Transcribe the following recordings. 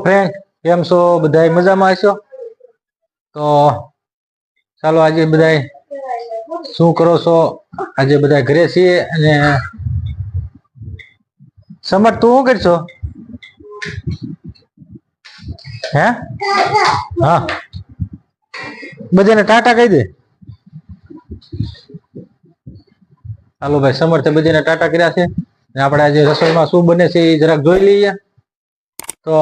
Friend, કેમ છો? બધાય મજામાં હશો? તો ચાલો આજે બધાય શું કરો છો? આજે બધા ઘરે છીએ અને સમર તું શું કરશો? હે? હા, બધાને ટાટા કહી દે. હાલો ભાઈ, સમર્થે બધાને ટાટા કર્યા છે. આપણે આજે રસોઈમાં શું બને છે એ જરાક જોઈ લઈએ. તો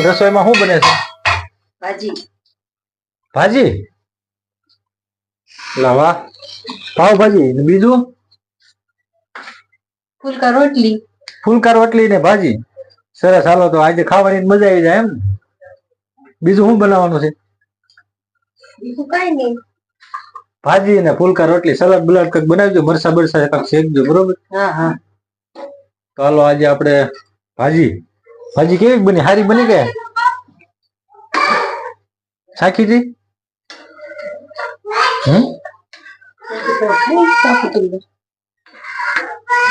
રસોઈમાં શું બને છે? ભાજી. ભાજી? લાવા પાવભાજી. બીજું? ફુલકા રોટલી. ફુલકા રોટલી ને ભાજી. સરસ. હાલો તો આજે ખાવાની મજા આવી જાય એમ. બીજું શું બનાવવાનું છે? બીજું કઈ નહીં. ભાજી ને ફુલકા રોટલી, સલાડ બલાડ કંઈક બનાવજો, મરસા બરસા કંઈક શેકજો. બરોબર? હા હા. તો હાલો આજે આપણે ભાજી કેવી બની? સારી બની કે સાખી હતી?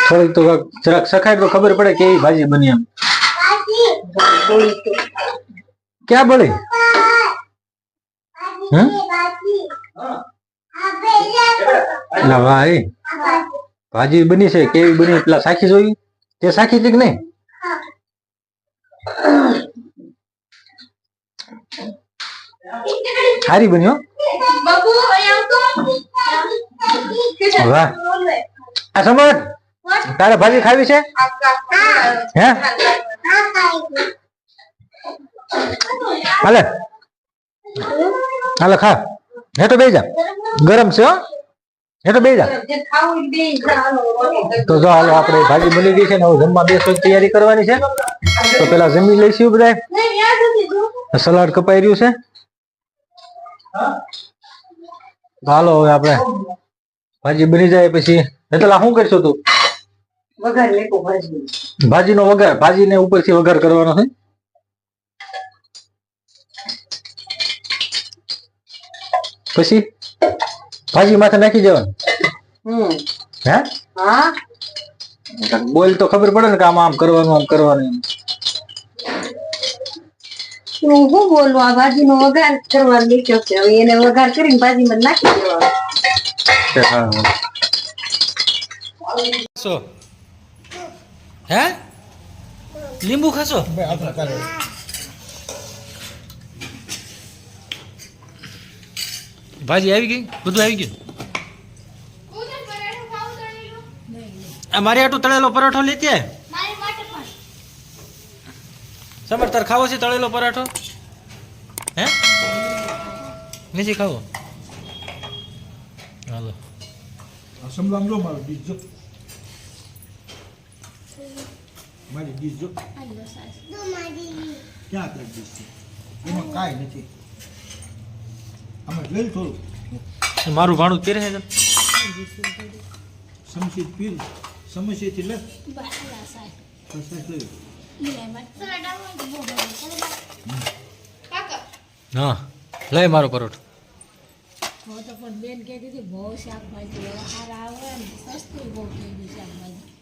થોડીક તો જરાક સખાય તો ખબર પડે કેવી ભાજી બની એમ. ક્યાં બળી? ભાઈ ભાજી બની છે, કેવી બની એટલા સાખી જોઈ? તે સાખી હતી કે નહીં? સારી બની હો. વાહ. આ સમર, તારે ભાજી ખાવી છે? હે? હાલે હાલે ખા. હેઠો બેસી જા, ગરમ છે હો. હેઠો બેસી જા. તો જો હાલો આપણે ભાજી બની ગઈ છે ને હવે જમવા બેસવાની તૈયારી કરવાની છે. તો પેલા જમી લઈશું બધા. સલાડ કપાઈ રહ્યું છે. હાલો હવે આપણે ભાજી બની જાય પછી એટલે શું કરશું તું? વઘાર લેકો ભાજી. ભાજીનો વઘાર, ભાજીને ઉપરથી વઘાર કરવાનો છે. પછી ભાજી માથે નાખી દેવાનું. હે? હા. બોલ તો ખબર પડે ને કે આમ કરવાનું, આમ કરવાનું. હું બોલું, આ ભાજીનો વઘાર કરવાનો લીધો છે. હવે એને વઘાર કરીને ભાજીમાં નાખી દેવાનો. હે? લીંબુ ખાશો? ભાજી આવી ગઈ, બધું આવી ગયું. મારી આટલું તળેલો પરાઠો લેતી આય. સમર તાર ખાવો છે તળેલો પરાઠો? હે? નથી ખાવો? હાલો. સમજામ જો મારો ડીશ જો. મારી ડીશ જો. ક્યાં તારી ડીશ છે? એમાં કાંઈ નથી. આમાં લઈ થોડું. મારું ભાણું પહેરે છે. સમસી પીર, સમસીથી લે. હા, લઈ મારો પરોઠો. બેન કહેતી હતી બહુ શાકભાજી સારા આવે ને સસ્તું બહુ થઈ ગયું શાકભાજી.